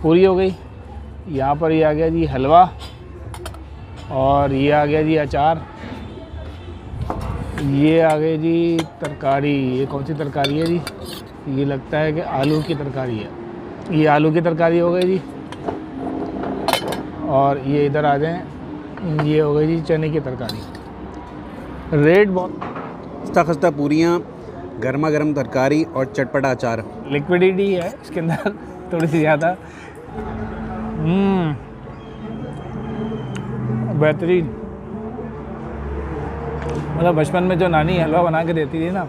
पूरी हो गई। यहाँ पर ये आ गया जी हलवा, और ये आ गया जी अचार, ये आ गई जी तरकारी। ये कौन सी तरकारी है जी? ये लगता है कि आलू की तरकारी है। ये आलू की तरकारी हो गई जी। और ये इधर आ जाएं, ये हो गई जी चने की तरकारी। रेट बहुत खस्ता खस्ता पूरियाँ, गर्मा गर्म तरकारी और चटपटा अचार। लिक्विडिटी है इसके अंदर थोड़ी सी ज़्यादा। बेहतरीन। मतलब बचपन में जो नानी हलवा बना के देती थी ना,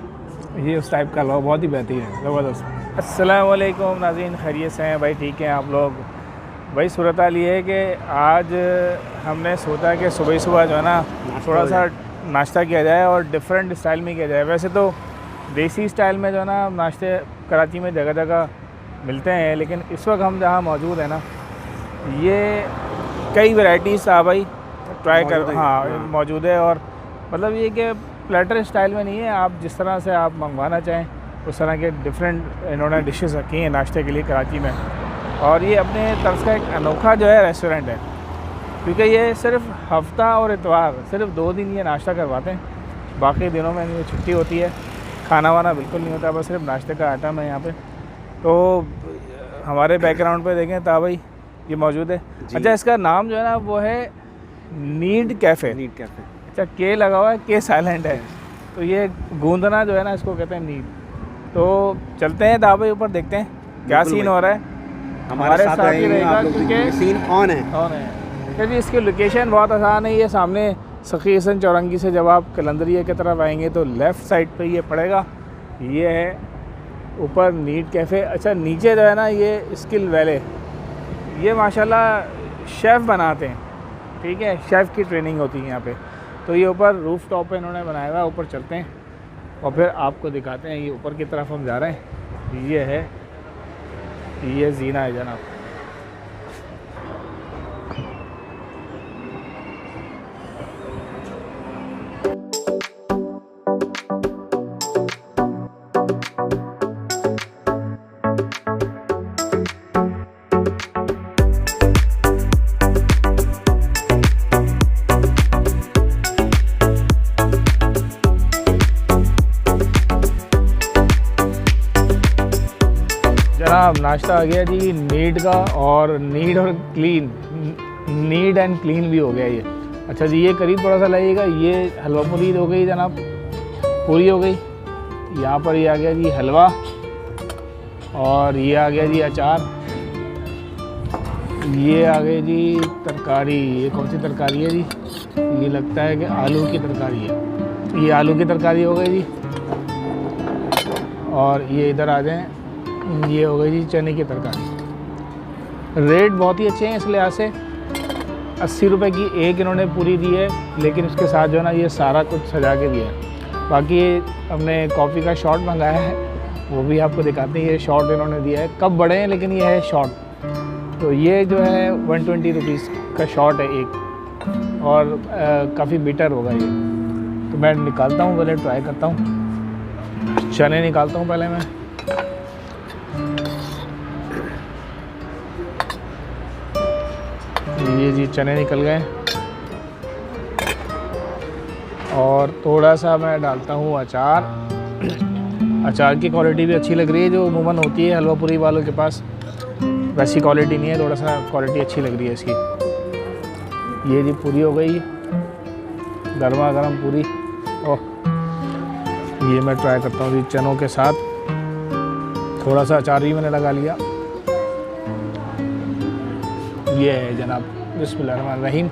ये उस टाइप का हलवा बहुत ही बेहतरीन है, ज़बरदस्त। अस्सलाम वालेकुम नाज़रीन, खैरियत से हैं भाई? ठीक हैं आप लोग? भाई सूरत हाल ये है कि आज हमने सोचा कि सुबह सुबह जो है ना थोड़ा सा नाश्ता किया जाए और डिफरेंट स्टाइल में किया जाए। वैसे तो देसी स्टाइल में जो है ना नाश्ते कराची में जगह जगह मिलते हैं, लेकिन इस वक्त हम जहाँ मौजूद हैं ना, ये कई वैरायटीज़ आ भाई ट्राई कर मौजूद है। और मतलब ये कि प्लेटर स्टाइल में नहीं है, आप जिस तरह से आप मंगवाना चाहें उस तरह के डिफरेंट इन्होंने डिशेस रखी हैं नाश्ते के लिए कराची में। और ये अपने तर्ज का एक अनोखा जो है रेस्टोरेंट है, क्योंकि ये सिर्फ हफ्ता और इतवार सिर्फ 2 दिन ये नाश्ता करवाते हैं, बाकी दिनों में इनकी छुट्टी होती है, खाना वाना बिल्कुल नहीं होता, बस सिर्फ नाश्ते का आइटम है यहाँ पे। तो हमारे बैकग्राउंड पे देखें ता भाई ये मौजूद है। अच्छा, इसका नाम जो है ना वो है नीड कैफ़े। Need cafe. अच्छा, के लगा हुआ है, के साइलेंट है, तो ये गूंदना जो है ना इसको कहते हैं नीड। तो चलते हैं दा भाई ऊपर, देखते हैं क्या सीन हो रहा है। हमारे साथ ही रहेगा क्योंकि सीन ऑन है। क्योंकि इसकी लोकेशन बहुत आसान है। ये सामने सखी हसन चौरंगी से जब आप कलंदरिया की तरफ आएंगे तो लेफ़्ट साइड पे ये पड़ेगा। ये है ऊपर नीड कैफ़े। अच्छा, नीचे जो है ना ये स्किल वैले, ये माशाल्लाह शेफ़ बनाते हैं, ठीक है, शेफ़ की ट्रेनिंग होती है यहाँ पे। तो ये ऊपर रूफ़ टॉप पे इन्होंने बनाया हुआ है, ऊपर चलते हैं और फिर आपको दिखाते हैं। ये ऊपर की तरफ हम जा रहे हैं। ये है, ये जीना है जनाब। जनाब नाश्ता आ गया जी नीड का, और नीड एंड क्लीन भी हो गया ये। अच्छा जी, ये करीब थोड़ा सा लगेगा। ये हलवा पूरी हो गई जनाब, पूरी हो गई। यहाँ पर ये आ गया जी हलवा, और ये आ गया जी अचार, ये आ गई जी तरकारी। ये कौन सी तरकारी है जी? ये लगता है कि आलू की तरकारी है। ये आलू की तरकारी हो गई जी। और ये इधर आ जाएं, ये हो गई जी चने की तरकारी। रेट बहुत ही अच्छे हैं इस लिहाज से। 80 रुपये की एक इन्होंने पूरी दी है, लेकिन उसके साथ जो है ना ये सारा कुछ सजा के दिया है। बाकी हमने कॉफ़ी का शॉट मंगाया है, वो भी आपको दिखाते हैं। ये शॉट इन्होंने दिया है, कप बड़े हैं लेकिन ये है शॉट। तो ये जो है 120 रुपीज़ का शॉट है एक, और काफ़ी बिटर होगा ये। तो मैं निकालता हूँ, पहले ट्राई करता हूँ। चने निकालता हूँ पहले मैं। ये जी चने निकल गए, और थोड़ा सा मैं डालता हूँ अचार। अचार की क्वालिटी भी अच्छी लग रही है, जो अमूमन होती है हलवा पूरी वालों के पास, वैसी क्वालिटी नहीं है, थोड़ा सा क्वालिटी अच्छी लग रही है इसकी। ये जी पूरी हो गई, गर्मा गर्म पूरी। ओह, ये मैं ट्राई करता हूँ जी चनों के साथ। थोड़ा सा अचार भी मैंने लगा लिया। ये है जनाब, बिस्मिल्लाहिर्रहमानिर्रहीम।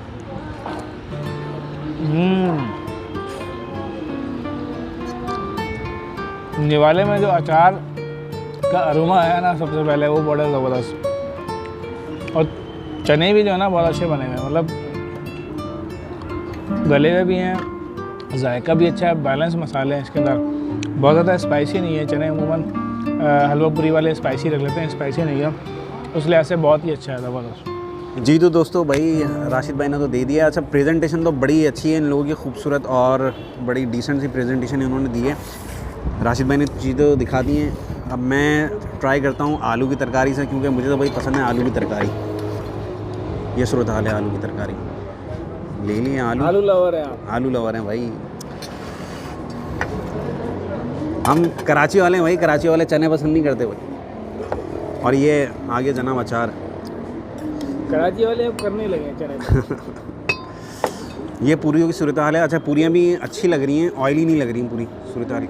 निवाले में जो अचार का अरोमा है ना सबसे पहले, वो बड़ा ज़बरदस्त। और चने भी जो है ना बहुत अच्छे बने हुए हैं, मतलब गले हुए भी हैं, जायका भी अच्छा है, बैलेंस मसाले हैं इसके अंदर, बहुत ज़्यादा स्पाइसी नहीं है। चने अमूमन हलवा पूरी वाले स्पाइसी रख लेते हैं, स्पाइसी नहीं है, उस लिहाज से बहुत ही अच्छा है, ज़बरदस्त। जी तो दोस्तों, भाई राशिद भाई ने तो दे दिया। अच्छा, प्रेजेंटेशन तो बड़ी अच्छी है इन लोगों की, खूबसूरत और बड़ी डिसेंट सी प्रेजेंटेशन इन्होंने दी है। राशिद भाई ने चीज़ें तो दिखा दी हैं। अब मैं ट्राई करता हूँ आलू की तरकारी से, क्योंकि मुझे तो भाई पसंद है आलू की तरकारी। ये सूरत हाल है आलू की तरकारी। ले लिए आलू लवर है आप? आलू लवर हैं भाई हम। कराची वाले हैं भाई, कराची वाले चने पसंद नहीं करते भाई। और ये आगे जनाब अचार। कराची वाले अब करने लगे चने। ये पूरियों की सूरत हाल है। अच्छा, पूरियाँ भी अच्छी लग रही हैं, ऑयली नहीं लग रही पूरी सूरत हाल।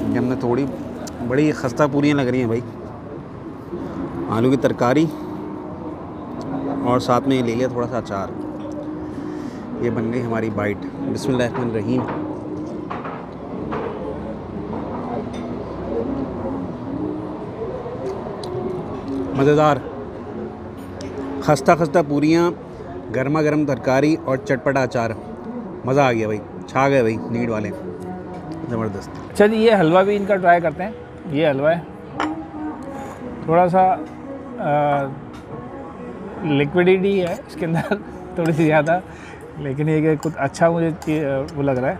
ये हमने थोड़ी बड़ी खस्ता पूरियाँ लग रही हैं भाई। आलू की तरकारी और साथ में ये ले लिया थोड़ा सा अचार। ये बन गई हमारी बाइट। बिस्मिल्लाहिर्रहमानिर्रहीम। मज़ेदार खस्ता खस्ता पूरियाँ, गर्मा गर्म तरकारी और चटपटा अचार। मज़ा आ गया भाई, छा गए भाई नीड वाले, ज़बरदस्त। अच्छा जी, ये हलवा भी इनका ट्राई करते हैं। ये हलवा है थोड़ा सा लिक्विडिटी है इसके अंदर थोड़ी सी ज़्यादा, लेकिन ये कि कुछ अच्छा मुझे वो लग रहा है।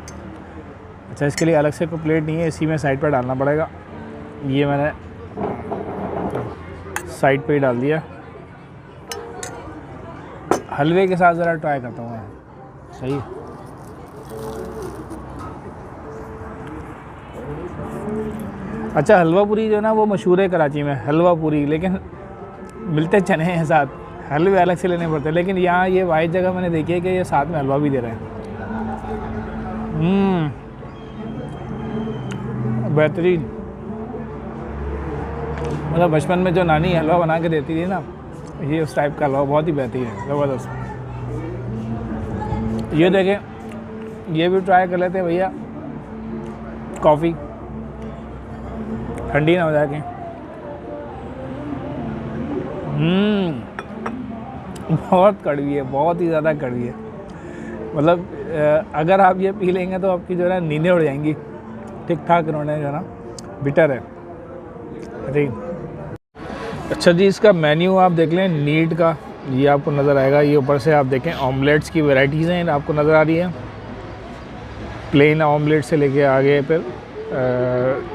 अच्छा, इसके लिए अलग से कोई प्लेट नहीं है, इसी में साइड पर डालना पड़ेगा। ये मैंने साइड पे ही डाल दिया। हलवे के साथ ज़रा ट्राई करता हूँ मैं। सही है। अच्छा, हलवा पूरी जो है ना वो मशहूर है कराची में, हलवा पूरी, लेकिन मिलते चने हैं साथ, हलवे अलग से लेने पड़ते हैं। लेकिन यहाँ ये वाइट जगह मैंने देखी है कि ये साथ में हलवा भी दे रहे हैं। बेहतरीन। मतलब बचपन में जो नानी हलवा बना के देती थी ना, ये उस टाइप का हलवा बहुत ही बेहतरीन है, ज़बरदस्त। ये देखें, ये भी ट्राई कर लेते हैं भैया। कॉफ़ी ठंडी ना हो जाए। बहुत कड़वी है, बहुत ही ज़्यादा कड़वी है। मतलब अगर आप ये पी लेंगे तो आपकी जो है ना नींदें उड़ जाएंगी। ठीक ठाक इन्होंने जो है ना, बिटर है। ठीक। अच्छा जी, इसका मेन्यू आप देख लें, नीट का ये आपको नज़र आएगा। ये ऊपर से आप देखें ऑमलेट्स की वैरायटीज़ हैं आपको नज़र आ रही है। प्लेन ऑमलेट से लेके आगे फिर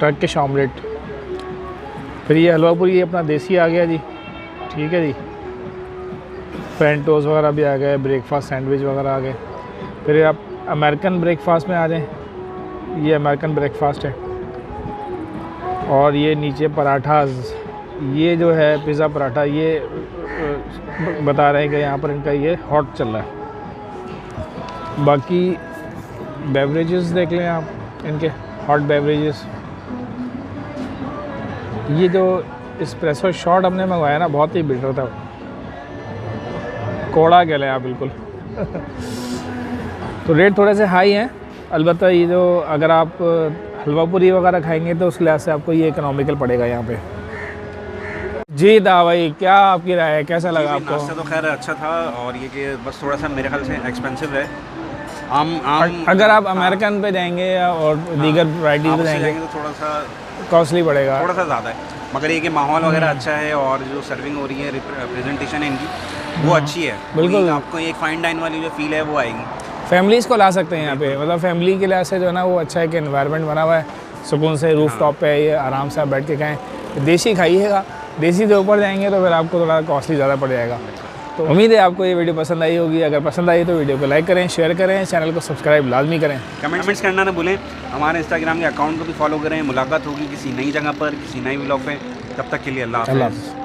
टर्किश ऑमलेट, फिर ये हलवा पूरी ये अपना देसी आ गया जी। ठीक है जी। फ्रेंच टोस्ट वगैरह भी आ गए, ब्रेकफास्ट सैंडविच वगैरह आ गए। फिर आप अमेरिकन ब्रेकफास्ट में आ जाएं, ये अमेरिकन ब्रेकफास्ट है। और ये नीचे पराठाज, ये जो है पिज़्ज़ा पराठा, ये बता रहे हैं कि यहाँ पर इनका ये हॉट चल रहा है। बाकी बेवरेजेस देख लें आप, इनके हॉट बेवरेजेस। ये जो एस्प्रेसो शॉट हमने मंगवाया ना, बहुत ही बेटर था, कोड़ा गले आप बिल्कुल। तो रेट थोड़े से हाई हैं। अलबत्ता ये जो अगर आप हलवा पूरी वगैरह खाएंगे तो उस लिहाज से आपको ये इकोनॉमिकल पड़ेगा यहाँ पे। जी दा भाई, क्या आपकी राय है, कैसा लगा आपको? नाश्ता तो खैर अच्छा था, और ये कि बस थोड़ा सा मेरे ख्याल से एक्सपेंसिव है। अगर आप अमेरिकन पे जाएंगे और दीगर वैराइटीज़ पे जाएंगे तो थोड़ा सा कॉस्टली पड़ेगा, थोड़ा सा ज़्यादा है। मगर ये कि माहौल वगैरह अच्छा है, और जो सर्विंग हो रही है, प्रेजेंटेशन है इनकी वो अच्छी है। बिल्कुल, आपको एक फाइन डाइन वाली जो फील है वो आएगी। फैमिलीज़ को ला सकते हैं यहाँ पे। मतलब फैमिली के लिहाज से जो है ना वो अच्छा है कि एनवायरनमेंट बना हुआ है, सुकून से रूफ टॉप पे ये आराम से आप बैठ के खाएँ। देसी खाइएगा, देसी से ऊपर जाएंगे तो फिर आपको थोड़ा कॉस्टली ज़्यादा पड़ जाएगा। तो उम्मीद है आपको ये वीडियो पसंद आई होगी। अगर पसंद आई तो वीडियो को लाइक करें, शेयर करें, चैनल को सब्सक्राइब लाजमी करें, कमेंट्स करना ना भूलें। हमारे इंस्टाग्राम के अकाउंट को भी फॉलो करें। मुलाकात होगी किसी नई जगह पर, किसी नई व्लॉग पे। तब तक के लिए अल्लाह हाफ़िज़।